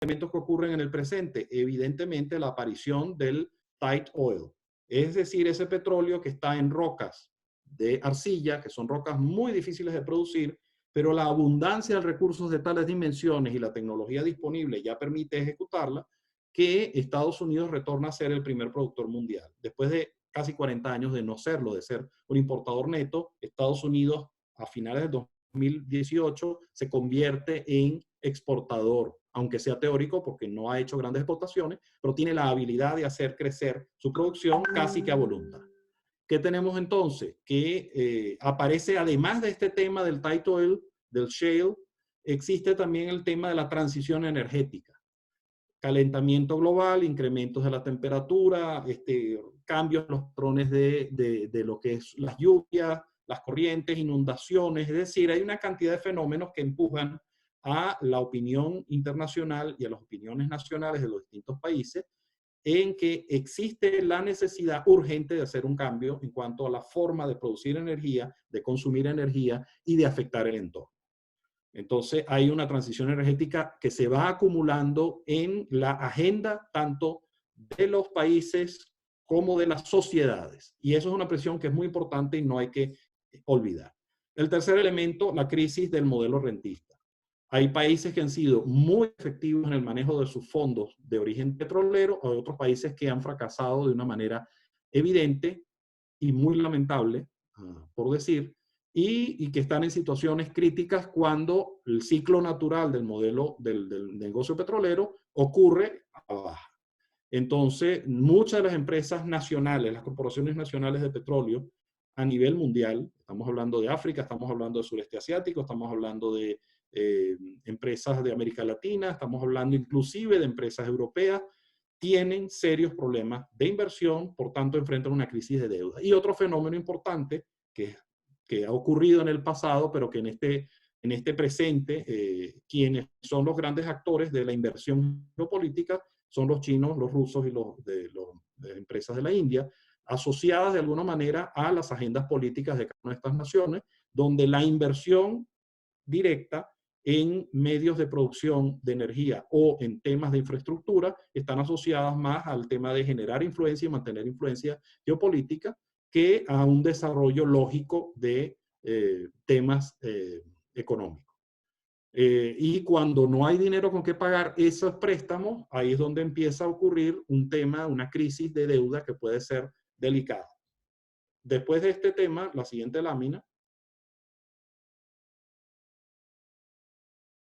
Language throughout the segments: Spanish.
elementos que ocurren en el presente? Evidentemente la aparición del tight oil, es decir, ese petróleo que está en rocas de arcilla, que son rocas muy difíciles de producir, pero la abundancia de recursos de tales dimensiones y la tecnología disponible ya permite ejecutarla, que Estados Unidos retorna a ser el primer productor mundial. Después de casi 40 años de no serlo, de ser un importador neto, Estados Unidos a finales del 2018 se convierte en exportador, aunque sea teórico porque no ha hecho grandes exportaciones, pero tiene la habilidad de hacer crecer su producción casi que a voluntad. ¿Qué tenemos entonces? Que aparece, además de este tema del tight oil, del shale, existe también el tema de la transición energética. Calentamiento global, incrementos de la temperatura, cambios en los patrones de lo que es las lluvias, las corrientes, inundaciones. Es decir, hay una cantidad de fenómenos que empujan a la opinión internacional y a las opiniones nacionales de los distintos países en que existe la necesidad urgente de hacer un cambio en cuanto a la forma de producir energía, de consumir energía y de afectar el entorno. Entonces hay una transición energética que se va acumulando en la agenda tanto de los países como de las sociedades. Y eso es una presión que es muy importante y no hay que olvidar. El tercer elemento, la crisis del modelo rentista. Hay países que han sido muy efectivos en el manejo de sus fondos de origen petrolero, hay otros países que han fracasado de una manera evidente y muy lamentable, por decir, y que están en situaciones críticas cuando el ciclo natural del modelo del negocio petrolero ocurre a baja. Entonces, muchas de las empresas nacionales, las corporaciones nacionales de petróleo a nivel mundial, estamos hablando de África, estamos hablando de sureste asiático, estamos hablando de empresas de América Latina, estamos hablando inclusive de empresas europeas, tienen serios problemas de inversión, por tanto enfrentan una crisis de deuda. Y otro fenómeno importante que ha ocurrido en el pasado, pero que en este presente, quienes son los grandes actores de la inversión geopolítica son los chinos, los rusos y de las empresas de la India, asociadas de alguna manera a las agendas políticas de cada una de estas naciones, donde la inversión directa en medios de producción de energía o en temas de infraestructura están asociadas más al tema de generar influencia y mantener influencia geopolítica que a un desarrollo lógico de temas económicos. Y cuando no hay dinero con qué pagar esos préstamos, ahí es donde empieza a ocurrir un tema, una crisis de deuda que puede ser delicada. Después de este tema, la siguiente lámina,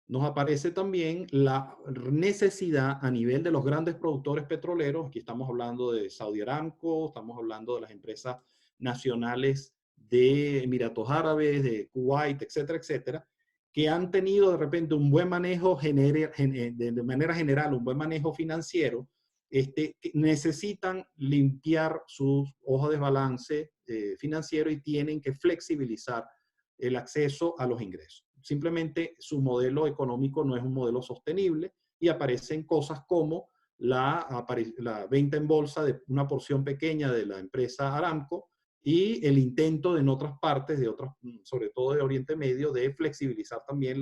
nos aparece también la necesidad a nivel de los grandes productores petroleros. Aquí estamos hablando de Saudi Aramco, estamos hablando de las empresas nacionales de Emiratos Árabes, de Kuwait, etcétera, etcétera, que han tenido de repente un buen manejo, de manera general, un buen manejo financiero, que necesitan limpiar sus hojas de balance financiero y tienen que flexibilizar el acceso a los ingresos. Simplemente su modelo económico no es un modelo sostenible y aparecen cosas como la venta en bolsa de una porción pequeña de la empresa Aramco y el intento en otras partes, sobre todo de Oriente Medio, de flexibilizar también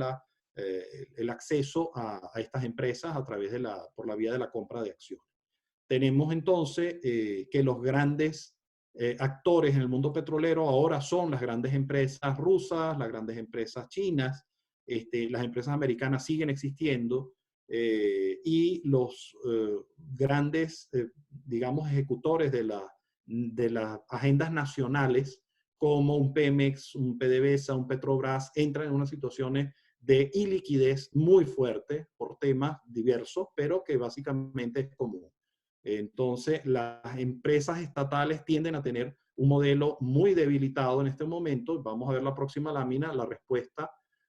el acceso a estas empresas a través por la vía de la compra de acciones. Tenemos entonces que los grandes actores en el mundo petrolero ahora son las grandes empresas rusas, las grandes empresas chinas, las empresas americanas siguen existiendo y los grandes, digamos, ejecutores de las agendas nacionales como un Pemex, un PDVSA, un Petrobras, entran en unas situaciones de iliquidez muy fuerte por temas diversos, pero que básicamente es común. Entonces, las empresas estatales tienden a tener un modelo muy debilitado en este momento. Vamos a ver la próxima lámina. La respuesta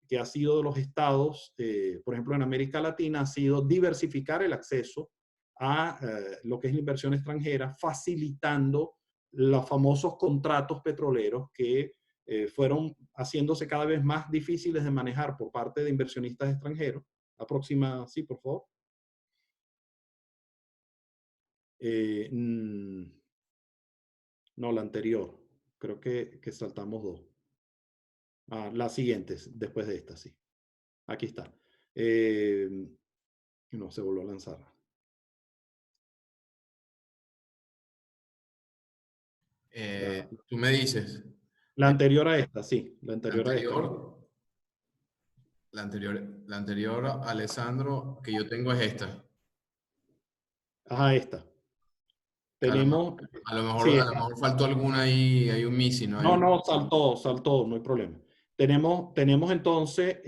que ha sido de los estados, por ejemplo, en América Latina, ha sido diversificar el acceso a lo que es la inversión extranjera, facilitando los famosos contratos petroleros que fueron haciéndose cada vez más difíciles de manejar por parte de inversionistas extranjeros. La próxima, sí, por favor. No, la anterior. Creo que saltamos dos. La siguiente, después de esta, sí. Aquí está. Eh, Y no se volvió a lanzar. Tú me dices, La anterior a esta, sí. La la anterior a esta. anterior, la anterior, Alessandro, que yo tengo es esta. Ajá, esta. Que Tenemos, a sí, lo mejor faltó alguna ahí, hay un missing, ¿no? Hay no, un, no, saltó, no hay problema. Tenemos entonces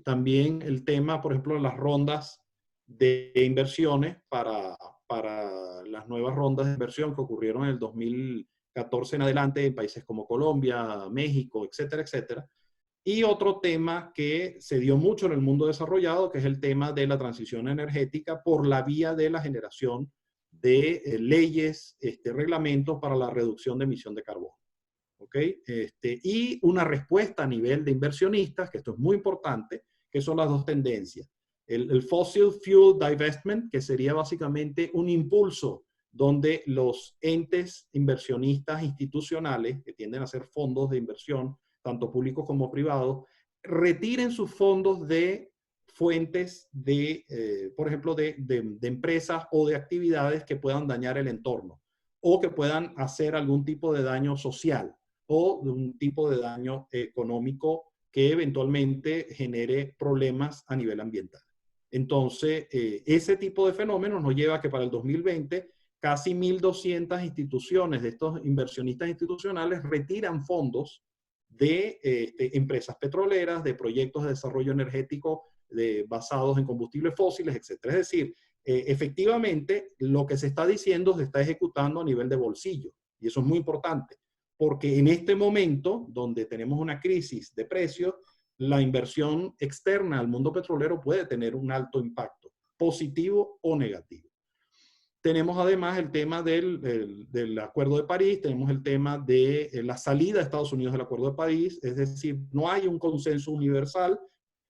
también el tema, por ejemplo, de las rondas de inversiones para las nuevas rondas de inversión que ocurrieron en el 2014 en adelante en países como Colombia, México, etcétera, etcétera. Y otro tema que se dio mucho en el mundo desarrollado, que es el tema de la transición energética por la vía de la generación de leyes, reglamentos para la reducción de emisión de carbono. ¿Ok? Y una respuesta a nivel de inversionistas, que esto es muy importante, que son las dos tendencias. El fossil fuel divestment, que sería básicamente un impulso donde los entes inversionistas institucionales, que tienden a ser fondos de inversión, tanto públicos como privados, retiren sus fondos de fuentes de, por ejemplo, de empresas o de actividades que puedan dañar el entorno o que puedan hacer algún tipo de daño social o de un tipo de daño económico que eventualmente genere problemas a nivel ambiental. Entonces, ese tipo de fenómenos nos lleva a que para el 2020 casi 1.200 instituciones de estos inversionistas institucionales retiran fondos de empresas petroleras, de proyectos de desarrollo energético basados en combustibles fósiles, etc. Es decir, efectivamente, lo que se está diciendo se está ejecutando a nivel de bolsillo. Y eso es muy importante, porque en este momento, donde tenemos una crisis de precios, la inversión externa al mundo petrolero puede tener un alto impacto, positivo o negativo. Tenemos además el tema del Acuerdo de París, tenemos el tema de la salida de Estados Unidos del Acuerdo de París, es decir, no hay un consenso universal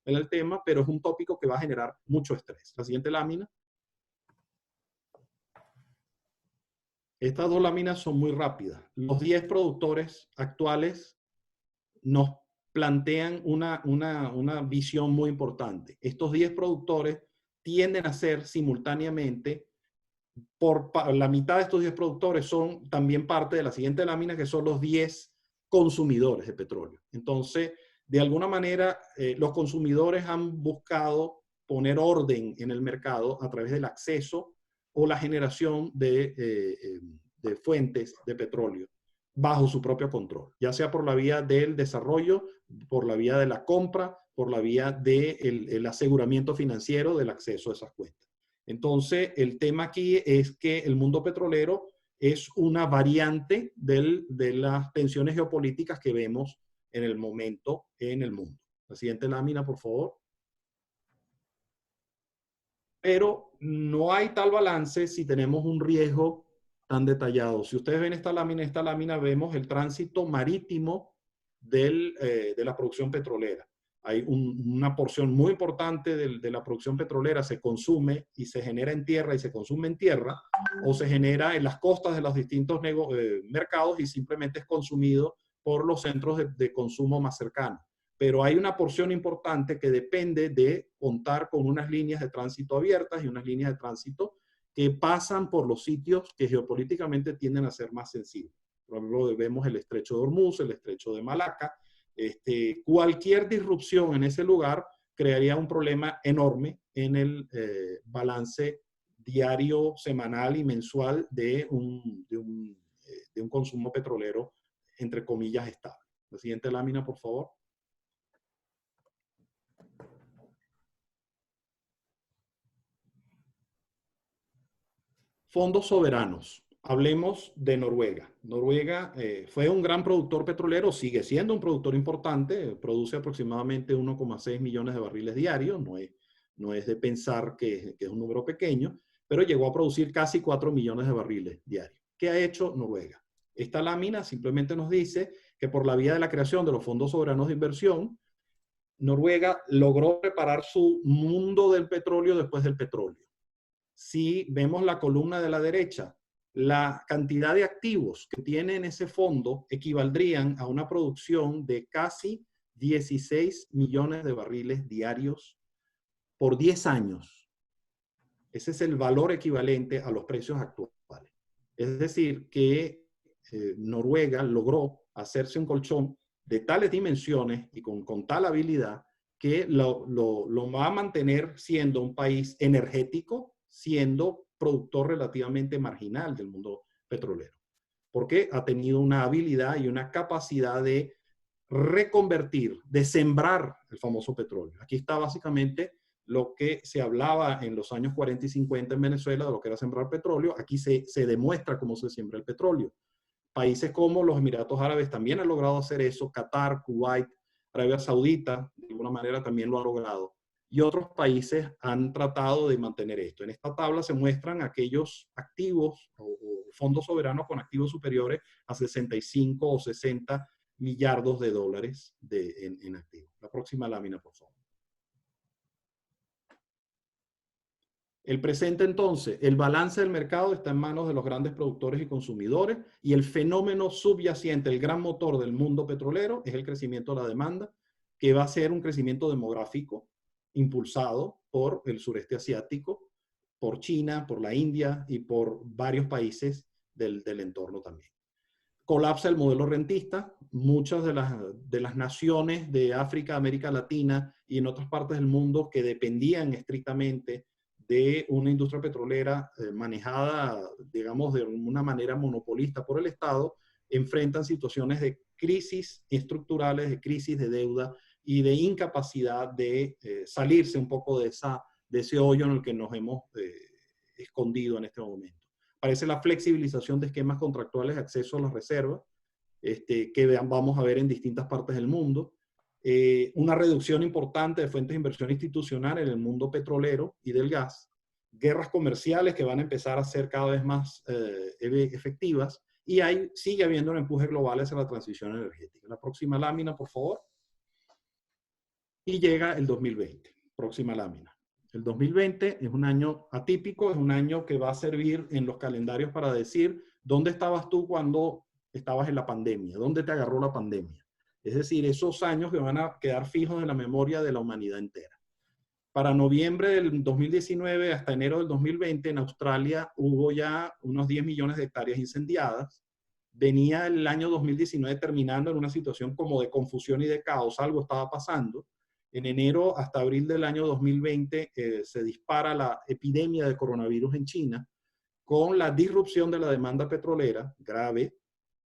en el tema, pero es un tópico que va a generar mucho estrés. La siguiente lámina. Estas dos láminas son muy rápidas. Los 10 productores actuales nos plantean una visión muy importante. Estos 10 productores tienden a ser simultáneamente, la mitad de estos 10 productores son también parte de la siguiente lámina, que son los 10 consumidores de petróleo. Entonces, de alguna manera, los consumidores han buscado poner orden en el mercado a través del acceso o la generación de fuentes de petróleo bajo su propio control, ya sea por la vía del desarrollo, por la vía de la compra, por la vía del aseguramiento financiero del acceso a esas cuentas. Entonces, el tema aquí es que el mundo petrolero es una variante de las tensiones geopolíticas que vemos en el momento en el mundo. La siguiente lámina, por favor. Pero no hay tal balance si tenemos un riesgo tan detallado. Si ustedes ven esta lámina vemos el tránsito marítimo de la producción petrolera. Hay una porción muy importante de la producción petrolera se consume y se genera en tierra y se consume en tierra, o se genera en las costas de los distintos mercados y simplemente es consumido por los centros de consumo más cercanos. Pero hay una porción importante que depende de contar con unas líneas de tránsito abiertas y unas líneas de tránsito que pasan por los sitios que geopolíticamente tienden a ser más sensibles. Por ejemplo, vemos el estrecho de Hormuz, el estrecho de Malaca. Cualquier disrupción en ese lugar crearía un problema enorme en el balance diario, semanal y mensual de un consumo petrolero, entre comillas, estable. La siguiente lámina, por favor. Fondos soberanos. Hablemos de Noruega. Noruega fue un gran productor petrolero, sigue siendo un productor importante, produce aproximadamente 1,6 millones de barriles diarios, no es de pensar que es un número pequeño, pero llegó a producir casi 4 millones de barriles diarios. ¿Qué ha hecho Noruega? Esta lámina simplemente nos dice que por la vía de la creación de los fondos soberanos de inversión, Noruega logró preparar su mundo del petróleo después del petróleo. Si vemos la columna de la derecha, la cantidad de activos que tiene en ese fondo equivaldrían a una producción de casi 16 millones de barriles diarios por 10 años. Ese es el valor equivalente a los precios actuales. Es decir, que Noruega logró hacerse un colchón de tales dimensiones y con tal habilidad que lo va a mantener siendo un país energético, siendo productor relativamente marginal del mundo petrolero. Porque ha tenido una habilidad y una capacidad de reconvertir, de sembrar el famoso petróleo. Aquí está básicamente lo que se hablaba en los años 40 y 50 en Venezuela de lo que era sembrar petróleo. Aquí se demuestra cómo se siembra el petróleo. Países como los Emiratos Árabes también han logrado hacer eso, Qatar, Kuwait, Arabia Saudita, de alguna manera también lo ha logrado. Y otros países han tratado de mantener esto. En esta tabla se muestran aquellos activos o fondos soberanos con activos superiores a 65 o 60 millardos de dólares en activos. La próxima lámina, por favor. El presente, entonces, el balance del mercado está en manos de los grandes productores y consumidores, y el fenómeno subyacente, el gran motor del mundo petrolero, es el crecimiento de la demanda, que va a ser un crecimiento demográfico impulsado por el sureste asiático, por China, por la India y por varios países del entorno también. Colapsa el modelo rentista. Muchas de las naciones de África, América Latina y en otras partes del mundo que dependían estrictamente de una industria petrolera manejada, digamos, de una manera monopolista por el Estado, enfrentan situaciones de crisis estructurales, de crisis de deuda y de incapacidad de salirse un poco de ese hoyo en el que nos hemos escondido en este momento. Aparece la flexibilización de esquemas contractuales de acceso a las reservas, que vamos a ver en distintas partes del mundo. Una reducción importante de fuentes de inversión institucional en el mundo petrolero y del gas, guerras comerciales que van a empezar a ser cada vez más efectivas, y sigue habiendo un empuje global hacia la transición energética. La próxima lámina, por favor. Y llega el 2020. Próxima lámina. El 2020 es un año atípico, es un año que va a servir en los calendarios para decir dónde estabas tú cuando estabas en la pandemia, dónde te agarró la pandemia. Es decir, esos años que van a quedar fijos en la memoria de la humanidad entera. Para noviembre del 2019 hasta enero del 2020 en Australia hubo ya unos 10 millones de hectáreas incendiadas. Venía el año 2019 terminando en una situación como de confusión y de caos, algo estaba pasando. En enero hasta abril del año 2020 se dispara la epidemia de coronavirus en China, con la disrupción de la demanda petrolera, grave,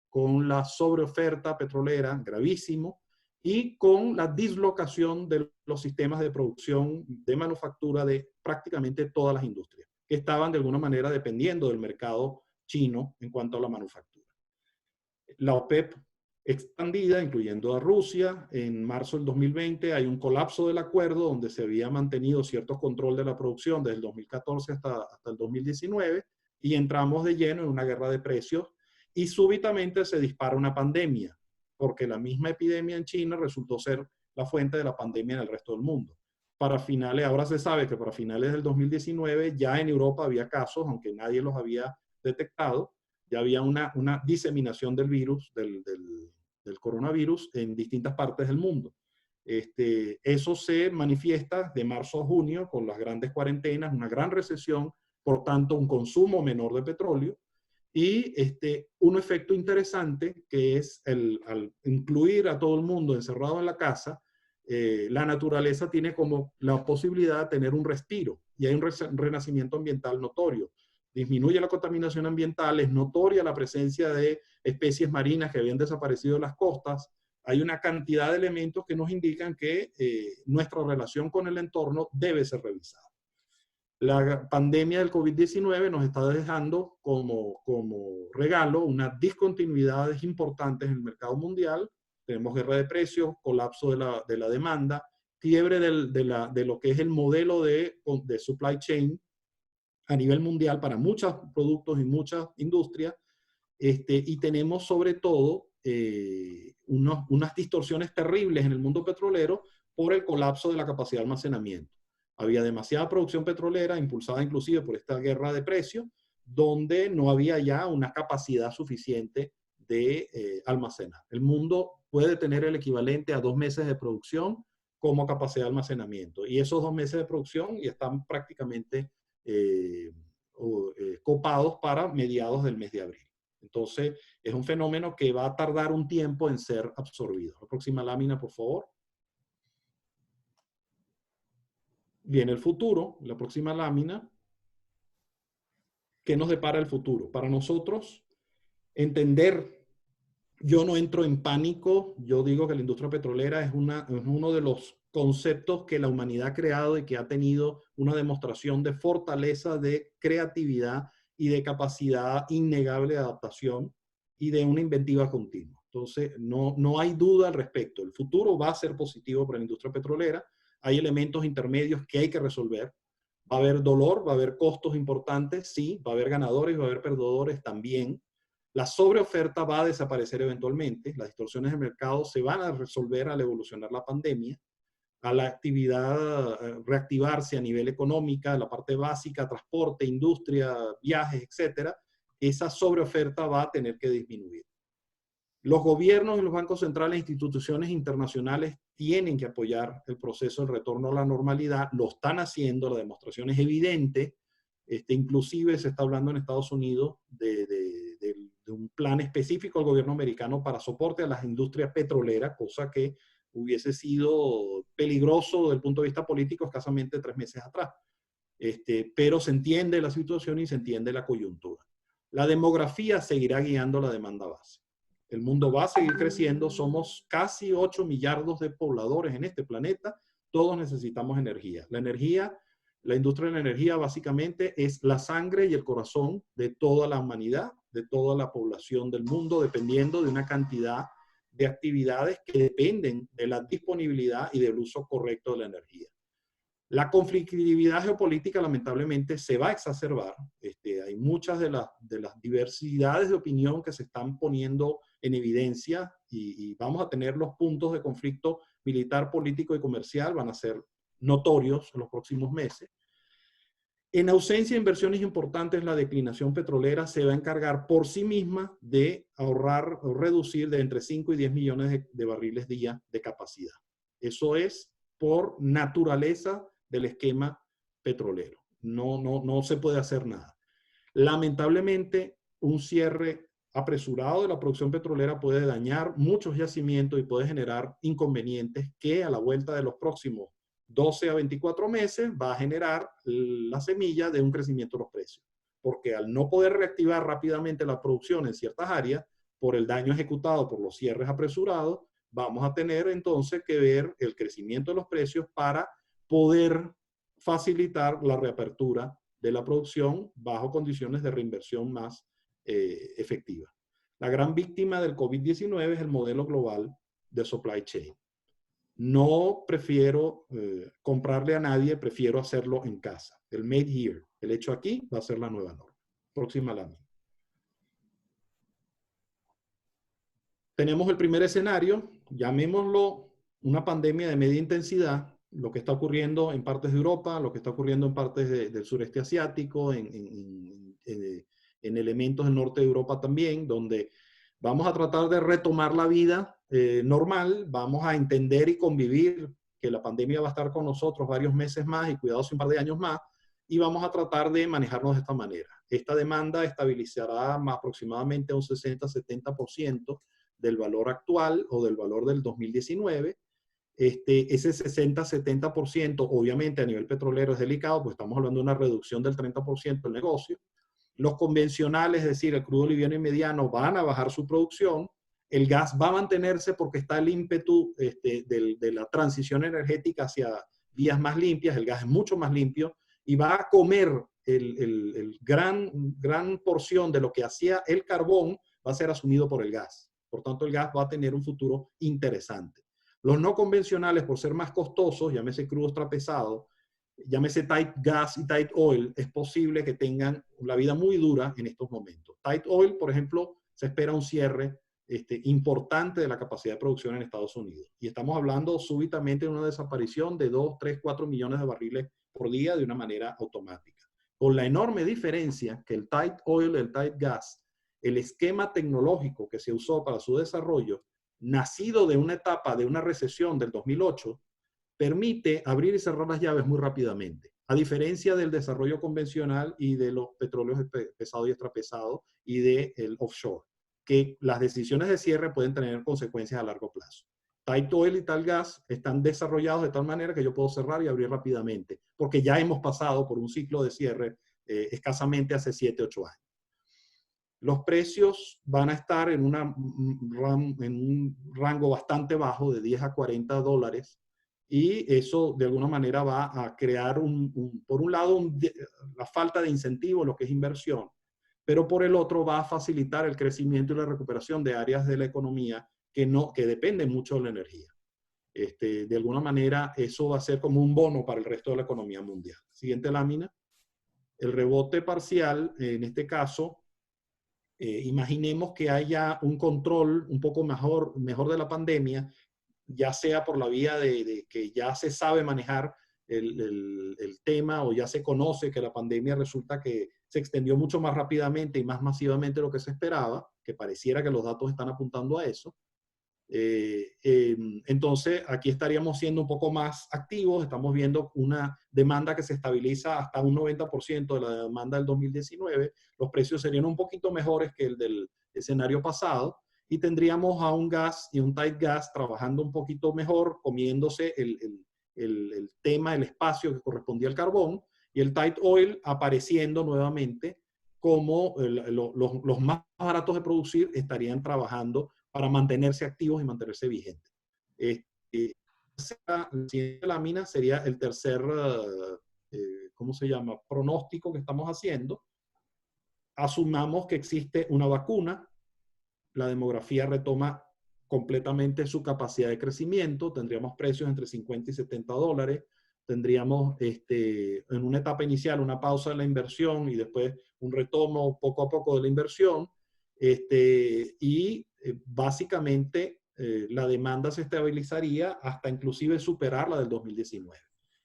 con la sobreoferta petrolera, gravísimo, y con la dislocación de los sistemas de producción de manufactura de prácticamente todas las industrias, que estaban de alguna manera dependiendo del mercado chino en cuanto a la manufactura. La OPEP expandida, incluyendo a Rusia, en marzo del 2020 hay un colapso del acuerdo donde se había mantenido cierto control de la producción desde el 2014 hasta el 2019, y entramos de lleno en una guerra de precios y súbitamente se dispara una pandemia, porque la misma epidemia en China resultó ser la fuente de la pandemia en el resto del mundo. Para finales, ahora se sabe que para finales del 2019 ya en Europa había casos, aunque nadie los había detectado, ya había una diseminación del virus, del coronavirus en distintas partes del mundo. Eso se manifiesta de marzo a junio con las grandes cuarentenas, una gran recesión, por tanto un consumo menor de petróleo, y un efecto interesante que es al incluir a todo el mundo encerrado en la casa, la naturaleza tiene como la posibilidad de tener un respiro, y hay un renacimiento ambiental notorio. Disminuye la contaminación ambiental, es notoria la presencia de especies marinas que habían desaparecido en las costas. Hay una cantidad de elementos que nos indican que nuestra relación con el entorno debe ser revisada. La pandemia del COVID-19 nos está dejando como regalo unas discontinuidades importantes en el mercado mundial. Tenemos guerra de precios, colapso de la demanda, quiebre de lo que es el modelo de supply chain a nivel mundial para muchos productos y muchas industrias, y tenemos sobre todo unas distorsiones terribles en el mundo petrolero por el colapso de la capacidad de almacenamiento. Había demasiada producción petrolera, impulsada inclusive por esta guerra de precios, donde no había ya una capacidad suficiente de almacenar. El mundo puede tener el equivalente a 2 meses de producción como capacidad de almacenamiento, y esos 2 meses de producción ya están prácticamente copados para mediados del mes de abril. Entonces, es un fenómeno que va a tardar un tiempo en ser absorbido. La próxima lámina, por favor. Viene el futuro, la próxima lámina. ¿Qué nos depara el futuro? Para nosotros, entender, yo no entro en pánico, yo digo que la industria petrolera es uno de los conceptos que la humanidad ha creado y que ha tenido una demostración de fortaleza, de creatividad y de capacidad innegable de adaptación y de una inventiva continua. Entonces, no hay duda al respecto. El futuro va a ser positivo para la industria petrolera. Hay elementos intermedios que hay que resolver. Va a haber dolor, va a haber costos importantes, sí, va a haber ganadores, va a haber perdedores también. La sobreoferta va a desaparecer eventualmente, las distorsiones de mercado se van a resolver al evolucionar la pandemia, a la actividad reactivarse a nivel económica, la parte básica, transporte, industria, viajes, etcétera. Esa sobreoferta va a tener que disminuir. Los gobiernos y los bancos centrales e instituciones internacionales tienen que apoyar el proceso del retorno a la normalidad, lo están haciendo, la demostración es evidente, inclusive se está hablando en Estados Unidos de un plan específico del gobierno americano para soporte a las industrias petroleras, cosa que hubiese sido peligroso desde el punto de vista político escasamente 3 meses atrás. Pero se entiende la situación y se entiende la coyuntura. La demografía seguirá guiando la demanda base. El mundo va a seguir creciendo, somos casi 8 millardos de pobladores en este planeta, todos necesitamos energía. La industria de la energía básicamente es la sangre y el corazón de toda la humanidad, de toda la población del mundo, dependiendo de una cantidad de actividades que dependen de la disponibilidad y del uso correcto de la energía. La conflictividad geopolítica lamentablemente se va a exacerbar. Hay muchas de las diversidades de opinión que se están poniendo en evidencia y vamos a tener los puntos de conflicto militar, político y comercial, van a ser notorios en los próximos meses. En ausencia de inversiones importantes, la declinación petrolera se va a encargar por sí misma de ahorrar o reducir de entre 5 y 10 millones de barriles día de capacidad. Eso es por naturaleza del esquema petrolero. No se puede hacer nada. Lamentablemente, un cierre apresurado de la producción petrolera puede dañar muchos yacimientos y puede generar inconvenientes que a la vuelta de los próximos 12 a 24 meses va a generar la semilla de un crecimiento de los precios. Porque al no poder reactivar rápidamente la producción en ciertas áreas, por el daño ejecutado por los cierres apresurados, vamos a tener entonces que ver el crecimiento de los precios para poder facilitar la reapertura de la producción bajo condiciones de reinversión más efectiva. La gran víctima del COVID-19 es el modelo global de supply chain. No prefiero comprarle a nadie, prefiero hacerlo en casa. El made here, el hecho aquí, va a ser la nueva norma. Próxima lámina. Tenemos el primer escenario, llamémoslo una pandemia de media intensidad, lo que está ocurriendo en partes de Europa, lo que está ocurriendo en partes del sureste asiático, en elementos del norte de Europa también, donde vamos a tratar de retomar la vida normal, vamos a entender y convivir que la pandemia va a estar con nosotros varios meses más y cuidados un par de años más, y vamos a tratar de manejarnos de esta manera. Esta demanda estabilizará más aproximadamente un 60-70% del valor actual o del valor del 2019. Ese 60-70%, obviamente a nivel petrolero es delicado, pues estamos hablando de una reducción del 30% del negocio. Los convencionales, es decir, el crudo liviano y mediano, van a bajar su producción. El gas va a mantenerse porque está el ímpetu de la transición energética hacia vías más limpias. El gas es mucho más limpio y va a comer el gran porción de lo que hacía el carbón, va a ser asumido por el gas. Por tanto, el gas va a tener un futuro interesante. Los no convencionales, por ser más costosos, llámese crudo extrapesado, llámese tight gas y tight oil, es posible que tengan la vida muy dura en estos momentos. Tight oil, por ejemplo, se espera un cierre importante de la capacidad de producción en Estados Unidos. Y estamos hablando súbitamente de una desaparición de 2, 3, 4 millones de barriles por día de una manera automática. Con la enorme diferencia que el tight oil, el tight gas, el esquema tecnológico que se usó para su desarrollo, nacido de una etapa de una recesión del 2008, permite abrir y cerrar las llaves muy rápidamente. a diferencia del desarrollo convencional y de los petróleos pesado y extrapesado y del offshore, que las decisiones de cierre pueden tener consecuencias a largo plazo. Tight Oil y Tal Gas están desarrollados de tal manera que yo puedo cerrar y abrir rápidamente, porque ya hemos pasado por un ciclo de cierre escasamente hace 7, 8 años. Los precios van a estar en un rango bastante bajo, de 10 a 40 dólares, y eso de alguna manera va a crear, por un lado, la falta de incentivo, lo que es inversión, pero por el otro va a facilitar el crecimiento y la recuperación de áreas de la economía que dependen mucho de la energía. De alguna manera, eso va a ser como un bono para el resto de la economía mundial. Siguiente lámina. El rebote parcial, en este caso, imaginemos que haya un control un poco mejor de la pandemia, ya sea por la vía de que ya se sabe manejar el tema, o ya se conoce que la pandemia resulta que se extendió mucho más rápidamente y más masivamente de lo que se esperaba, que pareciera que los datos están apuntando a eso. Entonces, aquí estaríamos siendo un poco más activos. Estamos viendo una demanda que se estabiliza hasta un 90% de la demanda del 2019. Los precios serían un poquito mejores que el del escenario pasado, y tendríamos a un gas y un tight gas trabajando un poquito mejor, comiéndose el tema, el espacio que correspondía al carbón, y el tight oil apareciendo nuevamente como los más baratos de producir estarían trabajando para mantenerse activos y mantenerse vigentes. La siguiente lámina sería el tercer, ¿cómo se llama?, pronóstico que estamos haciendo. Asumamos que existe una vacuna, la demografía retoma completamente su capacidad de crecimiento, tendríamos precios entre 50 y 70 dólares, tendríamos en una etapa inicial una pausa en la inversión y después un retomo poco a poco de la inversión, básicamente la demanda se estabilizaría hasta inclusive superar la del 2019.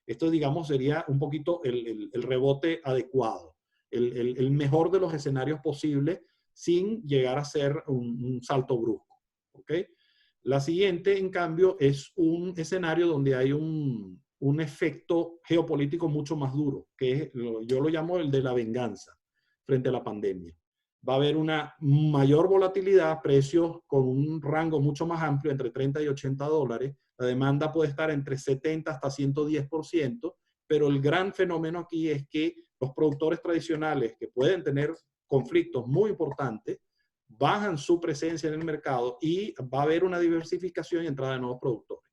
Esto, digamos, sería un poquito el rebote adecuado, el mejor de los escenarios posibles, sin llegar a ser un salto brusco. ¿Ok? La siguiente, en cambio, es un escenario donde hay un efecto geopolítico mucho más duro, que es, yo lo llamo el de la venganza frente a la pandemia. Va a haber una mayor volatilidad, precios con un rango mucho más amplio, entre 30 y 80 dólares. La demanda puede estar entre 70 hasta 110%, pero el gran fenómeno aquí es que los productores tradicionales, que pueden tener conflictos muy importantes, bajan su presencia en el mercado, y va a haber una diversificación y entrada de nuevos productores.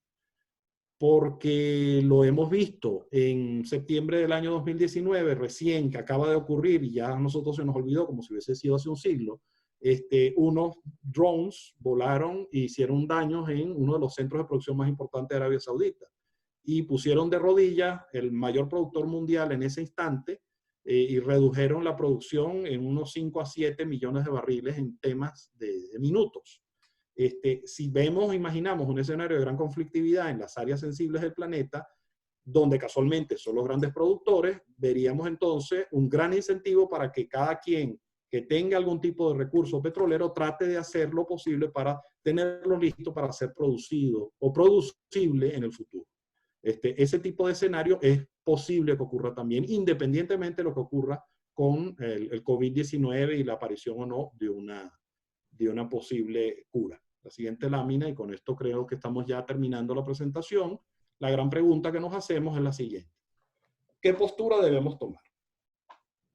Porque lo hemos visto en septiembre del año 2019, recién, que acaba de ocurrir, y ya a nosotros se nos olvidó como si hubiese sido hace un siglo, unos drones volaron e hicieron daños en uno de los centros de producción más importantes de Arabia Saudita, y pusieron de rodillas el mayor productor mundial en ese instante, y redujeron la producción en unos 5 a 7 millones de barriles en temas de minutos. Si vemos, imaginamos un escenario de gran conflictividad en las áreas sensibles del planeta, donde casualmente son los grandes productores, veríamos entonces un gran incentivo para que cada quien que tenga algún tipo de recurso petrolero trate de hacer lo posible para tenerlo listo para ser producido o producible en el futuro. Ese tipo de escenario es posible que ocurra también, independientemente de lo que ocurra con el COVID-19 y la aparición o no de una posible cura. La siguiente lámina, y con esto creo que estamos ya terminando la presentación. La gran pregunta que nos hacemos es la siguiente: ¿qué postura debemos tomar?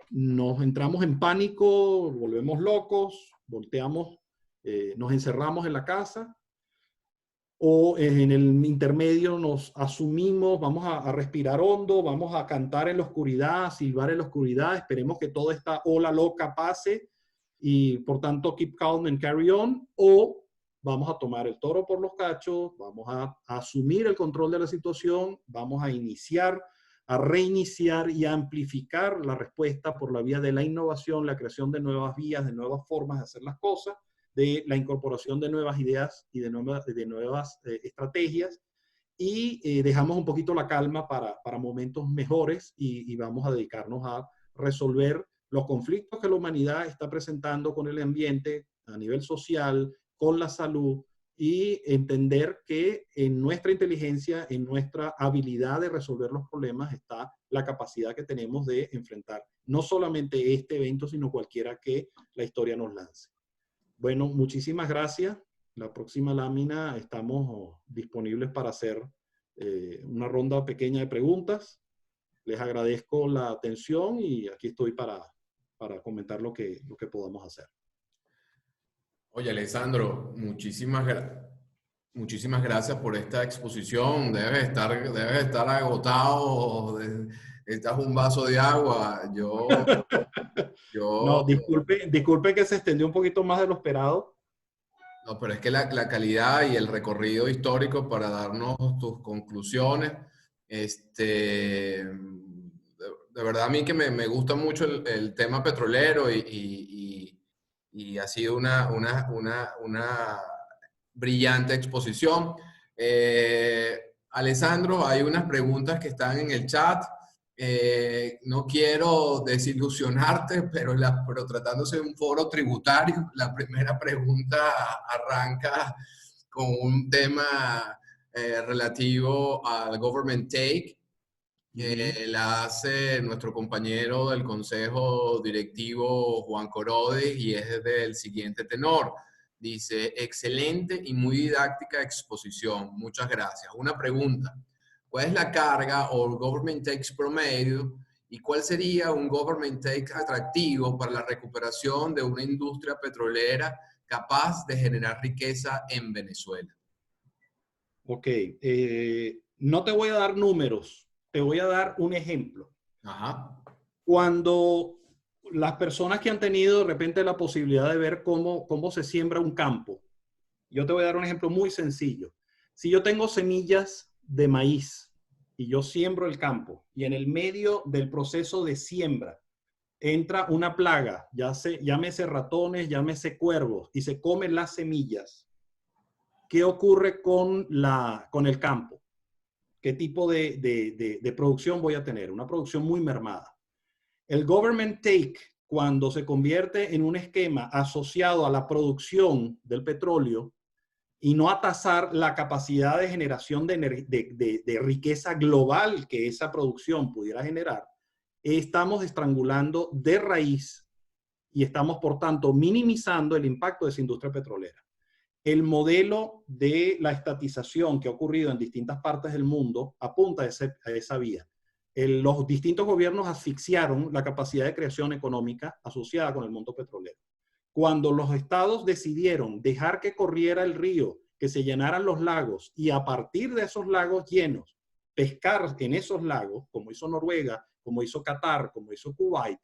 ¿Nos entramos en pánico, volvemos locos, volteamos, nos encerramos en la casa? ¿O en el intermedio nos asumimos, vamos a respirar hondo, vamos a cantar en la oscuridad, silbar en la oscuridad, esperemos que toda esta ola loca pase y por tanto keep calm and carry on? ¿O vamos a tomar el toro por los cachos, vamos a asumir el control de la situación, vamos a iniciar, a reiniciar y a amplificar la respuesta por la vía de la innovación, la creación de nuevas vías, de nuevas formas de hacer las cosas, de la incorporación de nuevas ideas y de nuevas estrategias, y dejamos un poquito la calma para momentos mejores, y vamos a dedicarnos a resolver los conflictos que la humanidad está presentando con el ambiente a nivel social, con la salud, y entender que en nuestra inteligencia, en nuestra habilidad de resolver los problemas está la capacidad que tenemos de enfrentar no solamente este evento, sino cualquiera que la historia nos lance. Bueno, muchísimas gracias. La próxima lámina estamos disponibles para hacer una ronda pequeña de preguntas. Les agradezco la atención y aquí estoy para comentar lo que podamos hacer. Oye, Alessandro, muchísimas gracias por esta exposición. Debes estar agotado. Estás un vaso de agua. No, disculpe que se extendió un poquito más de lo esperado. No, pero es que la calidad y el recorrido histórico para darnos tus conclusiones, de verdad a mí que me gusta mucho el tema petrolero y ha sido una brillante exposición. Alessandro, hay unas preguntas que están en el chat. No quiero desilusionarte, pero tratándose de un foro tributario, la primera pregunta arranca con un tema relativo al government take. La hace nuestro compañero del Consejo Directivo Juan Corodes y es del siguiente tenor. Dice, excelente y muy didáctica exposición. Muchas gracias. Una pregunta. ¿Cuál es la carga o el government takes promedio y cuál sería un government take atractivo para la recuperación de una industria petrolera capaz de generar riqueza en Venezuela? Ok. No te voy a dar números, te voy a dar un ejemplo. Ajá. Cuando las personas que han tenido de repente la posibilidad de ver cómo se siembra un campo, yo te voy a dar un ejemplo muy sencillo. Si yo tengo semillas de maíz y yo siembro el campo y en el medio del proceso de siembra entra una plaga, llámese ratones, llámese cuervos, y se comen las semillas, ¿qué ocurre con el campo? ¿Qué tipo de producción voy a tener? Una producción muy mermada. El government take, cuando se convierte en un esquema asociado a la producción del petróleo y no a tasar la capacidad de generación de riqueza global que esa producción pudiera generar, estamos estrangulando de raíz y estamos, por tanto, minimizando el impacto de esa industria petrolera. El modelo de la estatización que ha ocurrido en distintas partes del mundo apunta a esa vía. Los distintos gobiernos asfixiaron la capacidad de creación económica asociada con el mundo petrolero. Cuando los estados decidieron dejar que corriera el río, que se llenaran los lagos y a partir de esos lagos llenos, pescar en esos lagos, como hizo Noruega, como hizo Qatar, como hizo Kuwait,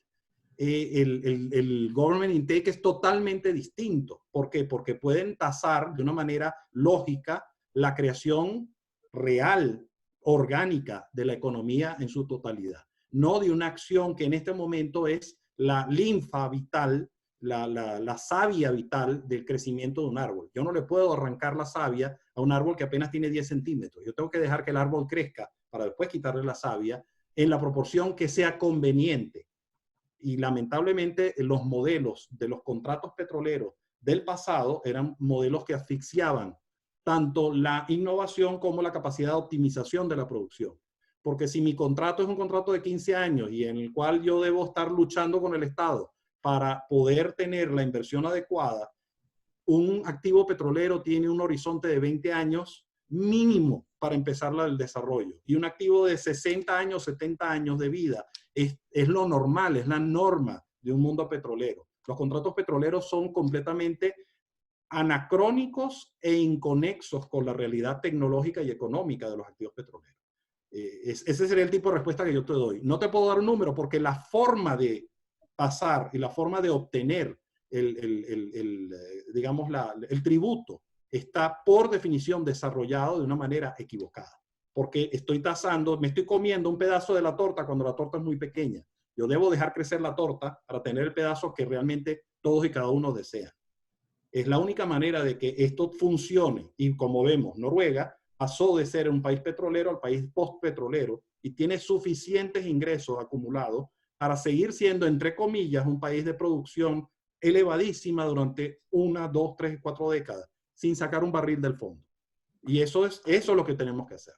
el government intake es totalmente distinto. ¿Por qué? Porque pueden tasar de una manera lógica la creación real, orgánica de la economía en su totalidad. No de una acción que en este momento es la linfa vital, la savia vital del crecimiento de un árbol. Yo no le puedo arrancar la savia a un árbol que apenas tiene 10 centímetros. Yo tengo que dejar que el árbol crezca para después quitarle la savia en la proporción que sea conveniente. Y lamentablemente los modelos de los contratos petroleros del pasado eran modelos que asfixiaban tanto la innovación como la capacidad de optimización de la producción. Porque si mi contrato es un contrato de 15 años y en el cual yo debo estar luchando con el Estado para poder tener la inversión adecuada, un activo petrolero tiene un horizonte de 20 años mínimo para empezar el desarrollo. Y un activo de 60 años, 70 años de vida es lo normal, es la norma de un mundo petrolero. Los contratos petroleros son completamente anacrónicos e inconexos con la realidad tecnológica y económica de los activos petroleros. Ese sería el tipo de respuesta que yo te doy. No te puedo dar un número porque la forma de pasar y la forma de obtener digamos, el tributo está por definición desarrollado de una manera equivocada. Porque estoy tasando, me estoy comiendo un pedazo de la torta cuando la torta es muy pequeña. Yo debo dejar crecer la torta para tener el pedazo que realmente todos y cada uno desean. Es la única manera de que esto funcione. Y como vemos, Noruega pasó de ser un país petrolero al país post-petrolero y tiene suficientes ingresos acumulados para seguir siendo, entre comillas, un país de producción elevadísima durante 1, 2, 3, 4 décadas, sin sacar un barril del fondo. Y eso es lo que tenemos que hacer.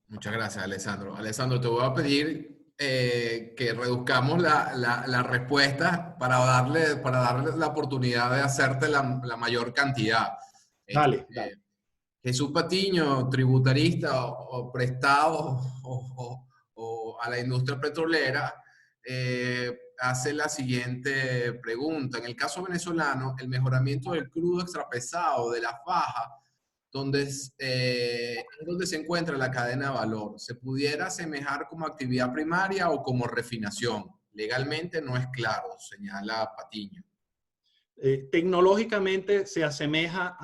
Muchas gracias, Alessandro. Alessandro, te voy a pedir que reduzcamos la respuesta para darle la oportunidad de hacerte la mayor cantidad. Dale, dale. Jesús Patiño, tributarista o prestado o a la industria petrolera, hace la siguiente pregunta. En el caso venezolano, el mejoramiento del crudo extrapesado de la faja, es donde se encuentra la cadena de valor, ¿se pudiera asemejar como actividad primaria o como refinación? Legalmente no es claro, señala Patiño. Tecnológicamente se asemeja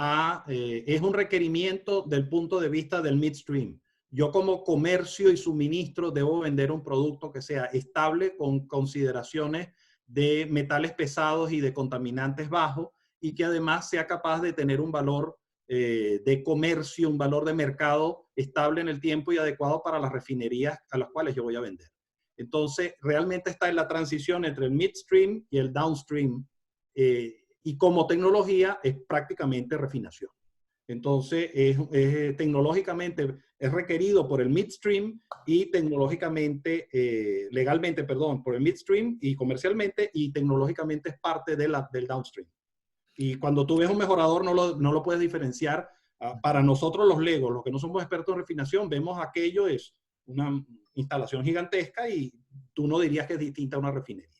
es un requerimiento del punto de vista del midstream. Yo como comercio y suministro debo vender un producto que sea estable con consideraciones de metales pesados y de contaminantes bajos y que además sea capaz de tener un valor de comercio, un valor de mercado estable en el tiempo y adecuado para las refinerías a las cuales yo voy a vender. Entonces, realmente está en la transición entre el midstream y el downstream. Y como tecnología es prácticamente refinación. Entonces, tecnológicamente es requerido por el midstream y tecnológicamente, legalmente, perdón, por el midstream y comercialmente y tecnológicamente es parte del downstream. Y cuando tú ves un mejorador no lo puedes diferenciar. Para nosotros los legos, los que no somos expertos en refinación, vemos aquello es una instalación gigantesca y tú no dirías que es distinta a una refinería.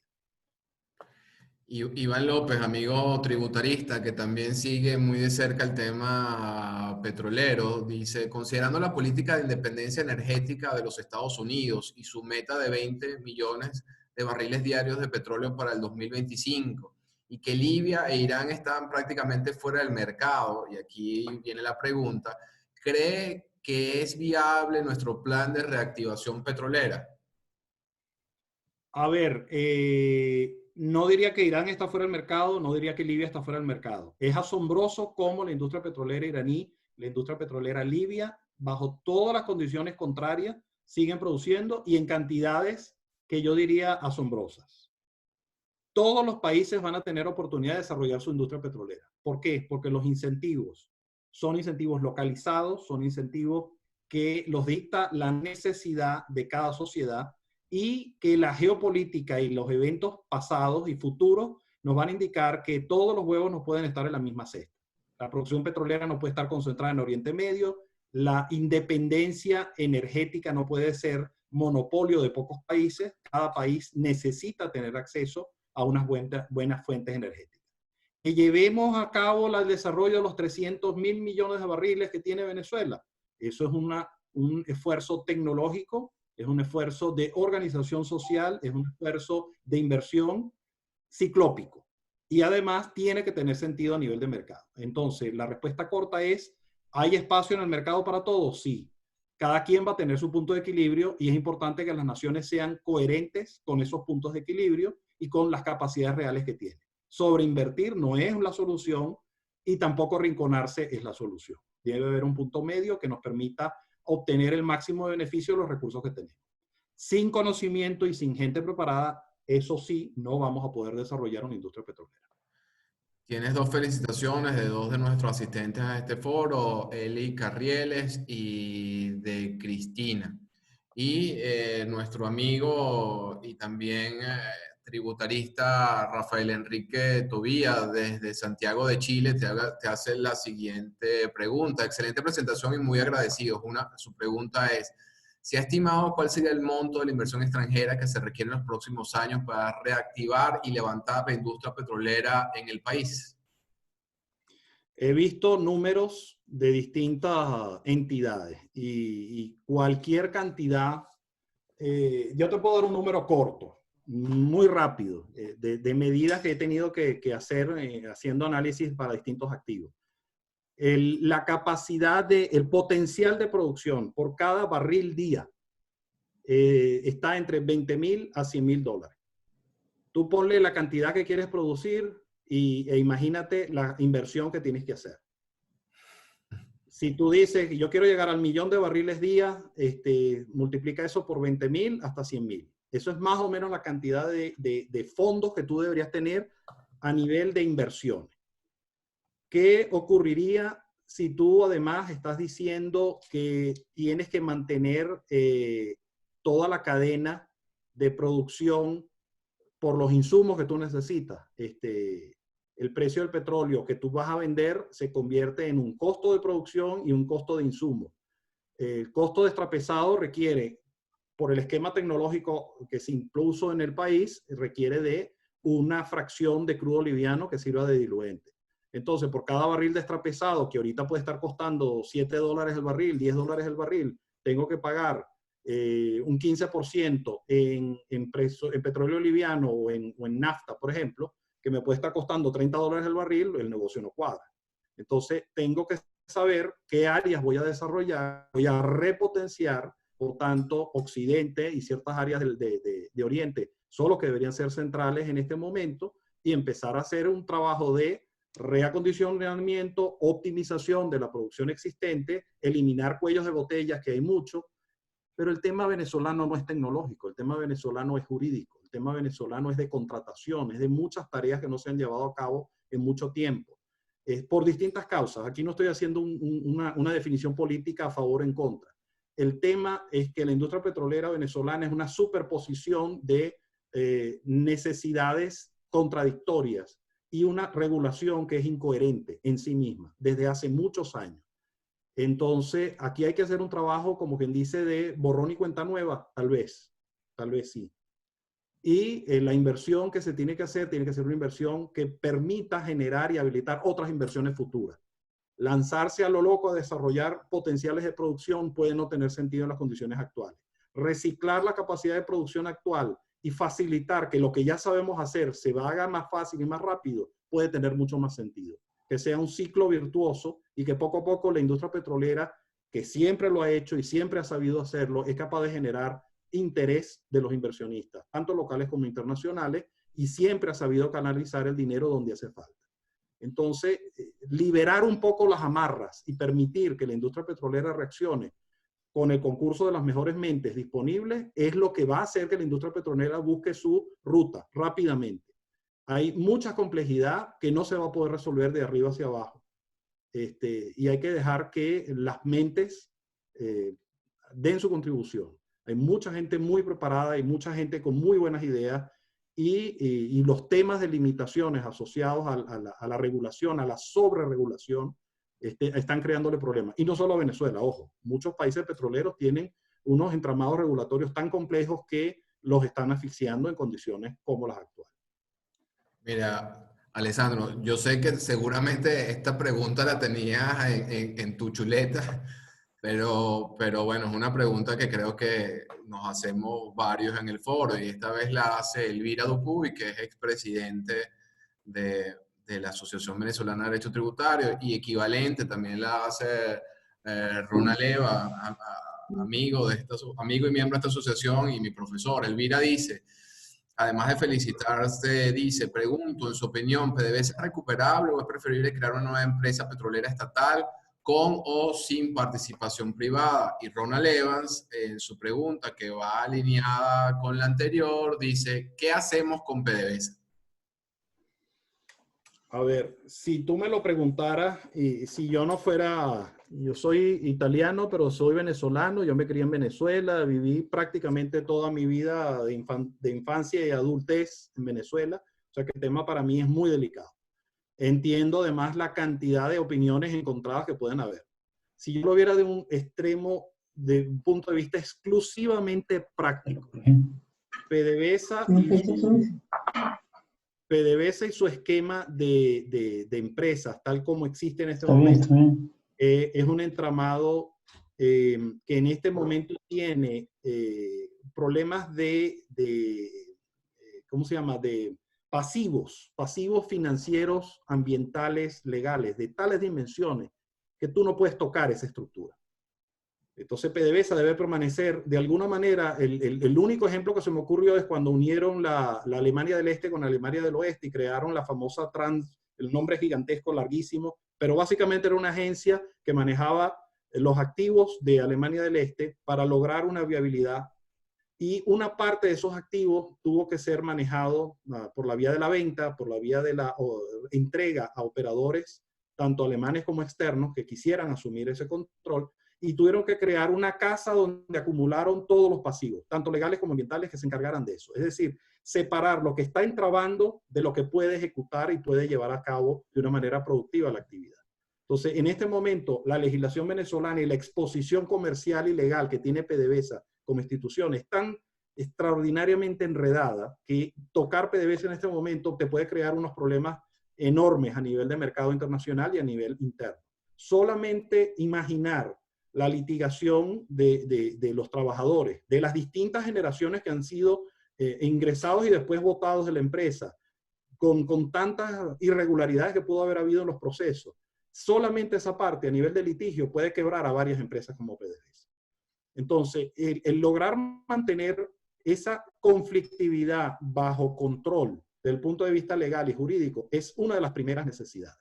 Iván López, amigo tributarista, que también sigue muy de cerca el tema petrolero, dice, considerando la política de independencia energética de los Estados Unidos y su meta de 20 millones de barriles diarios de petróleo para el 2025, y que Libia e Irán están prácticamente fuera del mercado, y aquí viene la pregunta, ¿cree que es viable nuestro plan de reactivación petrolera? A ver, no diría que Irán está fuera del mercado, no diría que Libia está fuera del mercado. Es asombroso cómo la industria petrolera iraní, la industria petrolera libia, bajo todas las condiciones contrarias, siguen produciendo y en cantidades que yo diría asombrosas. Todos los países van a tener oportunidad de desarrollar su industria petrolera. ¿Por qué? Porque los incentivos son incentivos localizados, son incentivos que los dicta la necesidad de cada sociedad y que la geopolítica y los eventos pasados y futuros nos van a indicar que todos los huevos no pueden estar en la misma cesta. La producción petrolera no puede estar concentrada en Oriente Medio, la independencia energética no puede ser monopolio de pocos países, cada país necesita tener acceso a unas buenas fuentes energéticas. Que llevemos a cabo el desarrollo de los 300.000 millones de barriles que tiene Venezuela. Eso es un esfuerzo tecnológico, es un esfuerzo de organización social, es un esfuerzo de inversión ciclópico. Y además tiene que tener sentido a nivel de mercado. Entonces, la respuesta corta es, ¿hay espacio en el mercado para todos? Sí. Cada quien va a tener su punto de equilibrio y es importante que las naciones sean coherentes con esos puntos de equilibrio y con las capacidades reales que tienen. Sobreinvertir no es la solución y tampoco rinconarse es la solución. Debe haber un punto medio que nos permita obtener el máximo de beneficio de los recursos que tenemos. Sin conocimiento y sin gente preparada, eso sí, no vamos a poder desarrollar una industria petrolera. Tienes dos felicitaciones de dos de nuestros asistentes a este foro, Eli Carrieles y de Cristina. Y nuestro amigo y también tributarista Rafael Enrique Tobía desde Santiago de Chile te hace la siguiente pregunta. Excelente presentación y muy agradecido. Su pregunta es, ¿se ha estimado cuál sería el monto de la inversión extranjera que se requiere en los próximos años para reactivar y levantar la industria petrolera en el país? He visto números de distintas entidades y cualquier cantidad, yo te puedo dar un número corto, muy rápido, de medidas que he tenido que hacer haciendo análisis para distintos activos. La capacidad el potencial de producción por cada barril día está entre 20.000 a 100.000 dólares. Tú ponle la cantidad que quieres producir e imagínate la inversión que tienes que hacer. Si tú dices, yo quiero llegar al 1.000.000 de barriles día, multiplica eso por 20.000 hasta 100.000. Eso es más o menos la cantidad de fondos que tú deberías tener a nivel de inversiones. ¿Qué ocurriría si tú además estás diciendo que tienes que mantener toda la cadena de producción por los insumos que tú necesitas. El precio del petróleo que tú vas a vender se convierte en un costo de producción y un costo de insumo. El costo de extrapesado requiere, por el esquema tecnológico que se impuso en el país, requiere de una fracción de crudo liviano que sirva de diluente. Entonces, por cada barril de extrapesado, que ahorita puede estar costando $7 el barril, $10 el barril, tengo que pagar un 15% en petróleo liviano o en nafta, por ejemplo, que me puede estar costando $30 el barril, el negocio no cuadra. Entonces, tengo que saber qué áreas voy a desarrollar, voy a repotenciar. Por tanto, Occidente y ciertas áreas de Oriente son los que deberían ser centrales en este momento y empezar a hacer un trabajo de reacondicionamiento, optimización de la producción existente, eliminar cuellos de botellas, que hay mucho. Pero el tema venezolano no es tecnológico, el tema venezolano es jurídico, el tema venezolano es de contratación, es de muchas tareas que no se han llevado a cabo en mucho tiempo. Por distintas causas. Aquí no estoy haciendo una definición política a favor o en contra. El tema es que la industria petrolera venezolana es una superposición de necesidades contradictorias y una regulación que es incoherente en sí misma desde hace muchos años. Entonces, aquí hay que hacer un trabajo, como quien dice, de borrón y cuenta nueva, tal vez sí. Y la inversión que se tiene que hacer una inversión que permita generar y habilitar otras inversiones futuras. Lanzarse a lo loco a desarrollar potenciales de producción puede no tener sentido en las condiciones actuales. Reciclar la capacidad de producción actual y facilitar que lo que ya sabemos hacer se haga más fácil y más rápido puede tener mucho más sentido. Que sea un ciclo virtuoso y que poco a poco la industria petrolera, que siempre lo ha hecho y siempre ha sabido hacerlo, es capaz de generar interés de los inversionistas, tanto locales como internacionales, y siempre ha sabido canalizar el dinero donde hace falta. Entonces, liberar un poco las amarras y permitir que la industria petrolera reaccione con el concurso de las mejores mentes disponibles es lo que va a hacer que la industria petrolera busque su ruta rápidamente. Hay mucha complejidad que no se va a poder resolver de arriba hacia abajo. Y hay que dejar que las mentes den su contribución. Hay mucha gente muy preparada, hay mucha gente con muy buenas ideas y los temas de limitaciones asociados a la regulación, a la sobreregulación, están creándole problemas. Y no solo a Venezuela, ojo, muchos países petroleros tienen unos entramados regulatorios tan complejos que los están asfixiando en condiciones como las actuales. Mira, Alessandro, yo sé que seguramente esta pregunta la tenías en tu chuleta, pero bueno, es una pregunta que creo que nos hacemos varios en el foro y esta vez la hace Elvira Dupuy, que es expresidente de la Asociación Venezolana de Derecho Tributario, y equivalente también la hace Ronald Leva, amigo y miembro de esta asociación y mi profesor. Elvira dice: además de felicitarse, dice, pregunto, en su opinión, ¿PDVSA es recuperable o es preferible crear una nueva empresa petrolera estatal con o sin participación privada? Y Ronald Evans, en su pregunta, que va alineada con la anterior, dice, ¿qué hacemos con PDVSA? A ver, si tú me lo preguntaras, y si yo no fuera, yo soy italiano, pero soy venezolano, yo me crié en Venezuela, viví prácticamente toda mi vida de infancia y adultez en Venezuela, o sea que el tema para mí es muy delicado. Entiendo además la cantidad de opiniones encontradas que pueden haber. Si yo lo viera de un extremo, de un punto de vista exclusivamente práctico, PDVSA y su esquema de empresas, tal como existe en este momento, es un entramado que en este momento tiene problemas ¿cómo se llama? De pasivos financieros, ambientales, legales, de tales dimensiones que tú no puedes tocar esa estructura. Entonces PDVSA debe permanecer, de alguna manera, el único ejemplo que se me ocurrió es cuando unieron la Alemania del Este con la Alemania del Oeste y crearon la famosa el nombre es gigantesco, larguísimo, pero básicamente era una agencia que manejaba los activos de Alemania del Este para lograr una viabilidad, y una parte de esos activos tuvo que ser manejado por la vía de la venta, por la vía de la entrega a operadores tanto alemanes como externos, que quisieran asumir ese control, y tuvieron que crear una casa donde acumularon todos los pasivos, tanto legales como ambientales, que se encargaran de eso. Es decir, separar lo que está entrabando de lo que puede ejecutar y puede llevar a cabo de una manera productiva la actividad. Entonces, en este momento, la legislación venezolana y la exposición comercial y legal que tiene PDVSA como institución es tan extraordinariamente enredada que tocar PDVSA en este momento te puede crear unos problemas enormes a nivel de mercado internacional y a nivel interno. Solamente imaginar la litigación de los trabajadores, de las distintas generaciones que han sido ingresados y después votados de la empresa, con tantas irregularidades que pudo haber habido en los procesos. Solamente esa parte a nivel de litigio puede quebrar a varias empresas como PDVSA. Entonces, el lograr mantener esa conflictividad bajo control desde el punto de vista legal y jurídico es una de las primeras necesidades.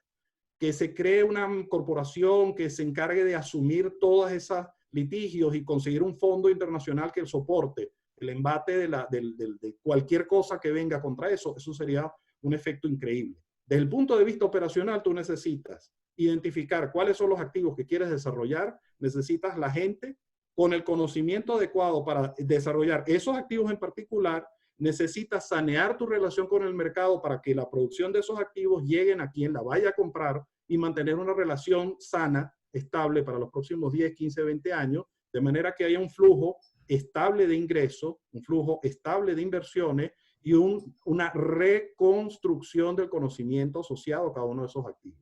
Que se cree una corporación que se encargue de asumir todas esas litigios y conseguir un fondo internacional que soporte el embate de cualquier cosa que venga contra eso, eso sería un efecto increíble. Desde el punto de vista operacional, tú necesitas identificar cuáles son los activos que quieres desarrollar, necesitas la gente con el conocimiento adecuado para desarrollar esos activos en particular, necesitas sanear tu relación con el mercado para que la producción de esos activos lleguen a quien la vaya a comprar y mantener una relación sana, estable para los próximos 10, 15, 20 años, de manera que haya un flujo estable de ingresos, un flujo estable de inversiones y una reconstrucción del conocimiento asociado a cada uno de esos activos.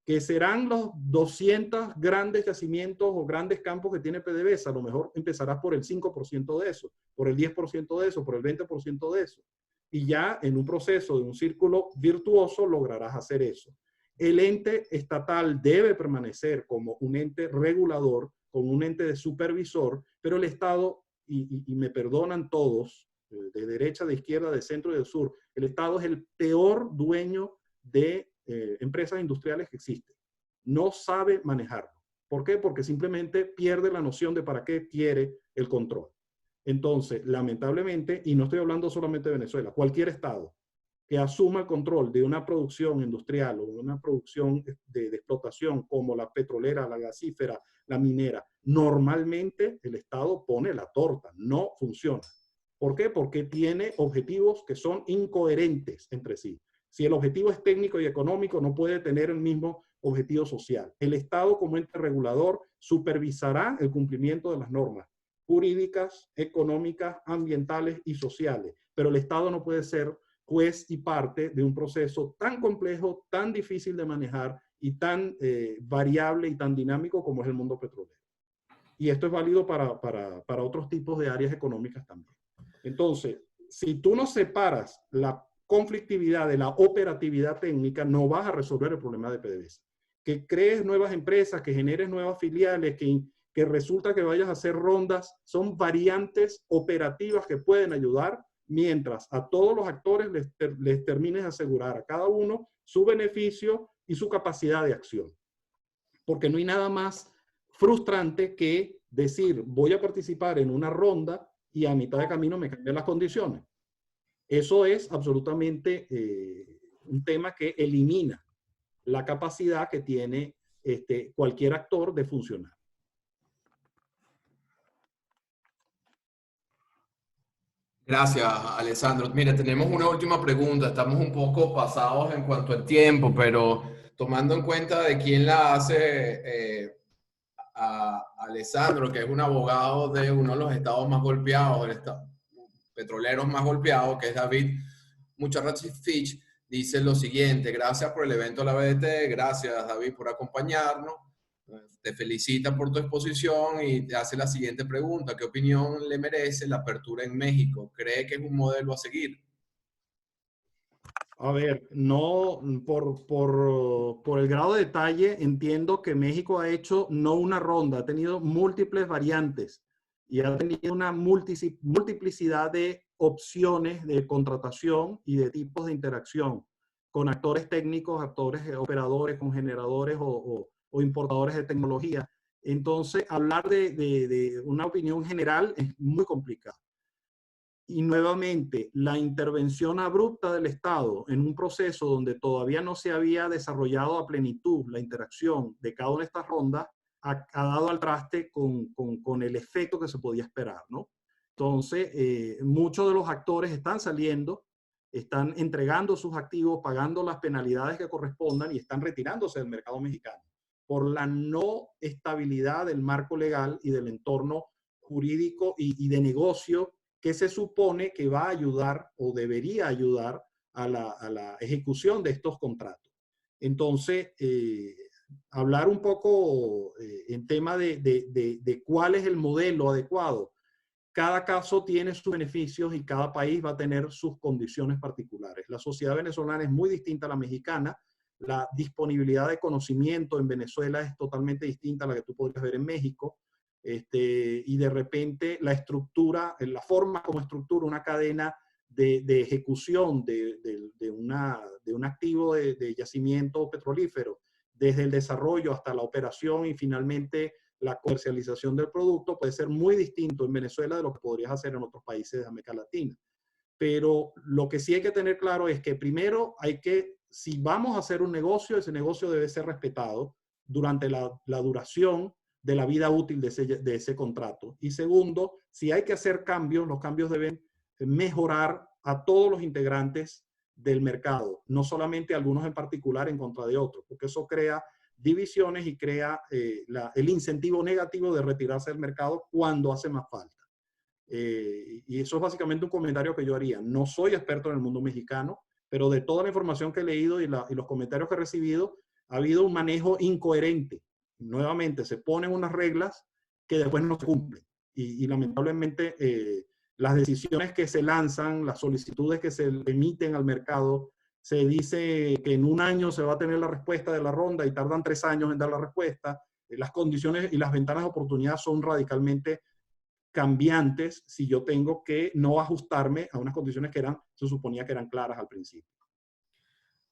Que serán los 200 grandes yacimientos o grandes campos que tiene PDVSA, a lo mejor empezarás por el 5% de eso, por el 10% de eso, por el 20% de eso. Y ya en un proceso de un círculo virtuoso lograrás hacer eso. El ente estatal debe permanecer como un ente regulador, como un ente de supervisor, pero el Estado, y me perdonan todos, de derecha, de izquierda, de centro y de sur, el Estado es el peor dueño de empresas industriales que existen. No sabe manejarlo. ¿Por qué? Porque simplemente pierde la noción de para qué quiere el control. Entonces, lamentablemente, y no estoy hablando solamente de Venezuela, cualquier estado que asuma el control de una producción industrial o una producción de explotación como la petrolera, la gasífera, la minera, normalmente el Estado pone la torta, no funciona. ¿Por qué? Porque tiene objetivos que son incoherentes entre sí. Si el objetivo es técnico y económico, no puede tener el mismo objetivo social. El Estado, como ente regulador, supervisará el cumplimiento de las normas jurídicas, económicas, ambientales y sociales. Pero el Estado no puede ser juez y parte de un proceso tan complejo, tan difícil de manejar y tan variable y tan dinámico como es el mundo petrolero. Y esto es válido para otros tipos de áreas económicas también. Entonces, si tú no separas la conflictividad de la operatividad técnica, no vas a resolver el problema de PDVSA. Que crees nuevas empresas, que generes nuevas filiales, que resulta que vayas a hacer rondas, son variantes operativas que pueden ayudar, mientras a todos los actores les termines de asegurar a cada uno su beneficio y su capacidad de acción. Porque no hay nada más frustrante que decir, voy a participar en una ronda y a mitad de camino me cambian las condiciones. Eso es absolutamente un tema que elimina la capacidad que tiene cualquier actor de funcionar. Gracias, Alessandro. Mira, tenemos una última pregunta. Estamos un poco pasados en cuanto al tiempo, pero tomando en cuenta de quién la hace a Alessandro, que es un abogado de uno de los estados más golpeados, petroleros más golpeados, que es David Mucharrach Fitch, dice lo siguiente: gracias por el evento de la BDT, gracias David por acompañarnos, te felicita por tu exposición y te hace la siguiente pregunta: ¿qué opinión le merece la apertura en México? ¿Cree que es un modelo a seguir? A ver, no, por el grado de detalle, entiendo que México ha hecho no una ronda, ha tenido múltiples variantes y ha tenido una multiplicidad de opciones de contratación y de tipos de interacción con actores técnicos, actores operadores, con generadores o importadores de tecnología. Entonces, hablar de una opinión general es muy complicado. Y nuevamente, la intervención abrupta del Estado en un proceso donde todavía no se había desarrollado a plenitud la interacción de cada una de estas rondas ha dado al traste con el efecto que se podía esperar, ¿no? Entonces, muchos de los actores están saliendo, están entregando sus activos, pagando las penalidades que correspondan y están retirándose del mercado mexicano por la no estabilidad del marco legal y del entorno jurídico y de negocio que se supone que va a ayudar o debería ayudar a la ejecución de estos contratos. Entonces, hablar un poco en tema de cuál es el modelo adecuado. Cada caso tiene sus beneficios y cada país va a tener sus condiciones particulares. La sociedad venezolana es muy distinta a la mexicana. La disponibilidad de conocimiento en Venezuela es totalmente distinta a la que tú podrías ver en México. Y de repente la estructura, la forma como estructura una cadena de ejecución de un activo de yacimiento petrolífero, desde el desarrollo hasta la operación y finalmente la comercialización del producto, puede ser muy distinto en Venezuela de lo que podrías hacer en otros países de América Latina. Pero lo que sí hay que tener claro es que primero hay que, si vamos a hacer un negocio, ese negocio debe ser respetado durante la duración de la vida útil de ese contrato. Y segundo, si hay que hacer cambios, los cambios deben mejorar a todos los integrantes del mercado, no solamente algunos en particular en contra de otros, porque eso crea divisiones y crea el incentivo negativo de retirarse del mercado cuando hace más falta. Y eso es básicamente un comentario que yo haría. No soy experto en el mundo mexicano, pero de toda la información que he leído y los comentarios que he recibido, ha habido un manejo incoherente. Nuevamente, se ponen unas reglas que después no se cumplen. Y lamentablemente, las decisiones que se lanzan, las solicitudes que se emiten al mercado, se dice que en un año se va a tener la respuesta de la ronda y tardan 3 años en dar la respuesta. Las condiciones y las ventanas de oportunidad son radicalmente cambiantes si yo tengo que no ajustarme a unas condiciones que se suponía que eran claras al principio.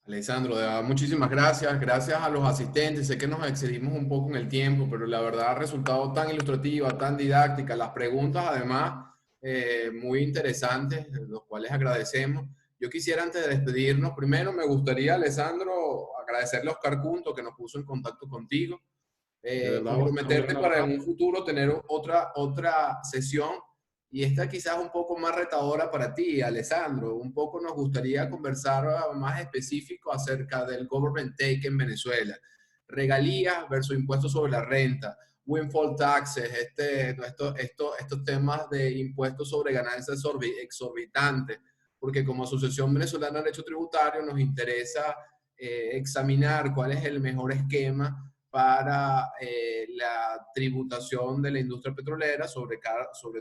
Alessandro, de verdad, muchísimas gracias. Gracias a los asistentes. Sé que nos excedimos un poco en el tiempo, pero la verdad ha resultado tan ilustrativa, tan didáctica. Las preguntas, además, muy interesantes, los cuales agradecemos. Yo quisiera, antes de despedirnos, primero me gustaría, Alessandro, agradecerle a Oscar Cunto que nos puso en contacto contigo. De verdad, Comprometerte para en un futuro tener otra sesión. Y esta quizás un poco más retadora para ti, Alessandro. Un poco nos gustaría conversar más específico acerca del government take en Venezuela. Regalías versus impuestos sobre la renta, windfall taxes, estos temas de impuestos sobre ganancias exorbitantes. Porque como Asociación Venezolana de Derecho Tributario nos interesa examinar cuál es el mejor esquema para la tributación de la industria petrolera, sobre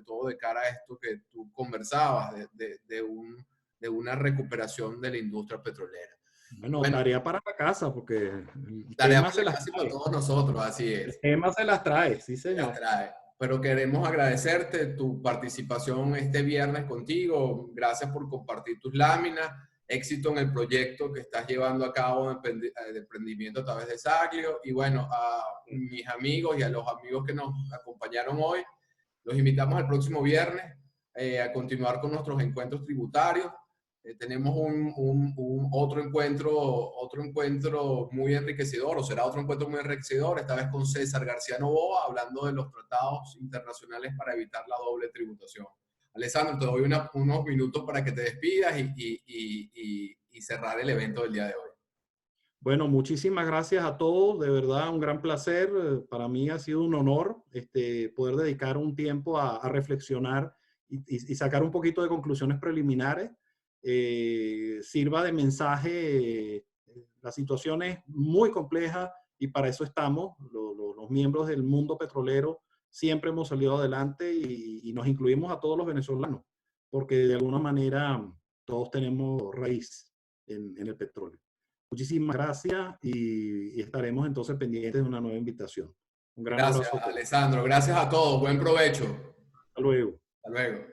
todo de cara a esto que tú conversabas, de una recuperación de la industria petrolera. Bueno, tarea para la casa, porque el Tarea tema para se la las casa y para trae. todos nosotros, así El es. tema se las trae, sí, Se las señor. trae. Pero queremos agradecerte tu participación este viernes contigo. Gracias por compartir tus láminas. Éxito en el proyecto que estás llevando a cabo de emprendimiento a través de Saglio. Y bueno, a mis amigos y a los amigos que nos acompañaron hoy, los invitamos al próximo viernes a continuar con nuestros encuentros tributarios. Tenemos otro encuentro muy enriquecedor, o será otro encuentro muy enriquecedor, esta vez con César García Novoa, hablando de los tratados internacionales para evitar la doble tributación. Alessandro, te doy unos minutos para que te despidas y cerrar el evento del día de hoy. Bueno, muchísimas gracias a todos, de verdad un gran placer. Para mí ha sido un honor poder dedicar un tiempo a reflexionar y sacar un poquito de conclusiones preliminares. Sirva de mensaje. La situación es muy compleja y para eso estamos. Los miembros del mundo petrolero siempre hemos salido adelante y nos incluimos a todos los venezolanos, porque de alguna manera todos tenemos raíz en el petróleo. Muchísimas gracias y estaremos entonces pendientes de una nueva invitación. Un gran Gracias, abrazo a todos. Alessandro. Gracias a todos. Buen provecho. Hasta luego. Hasta luego.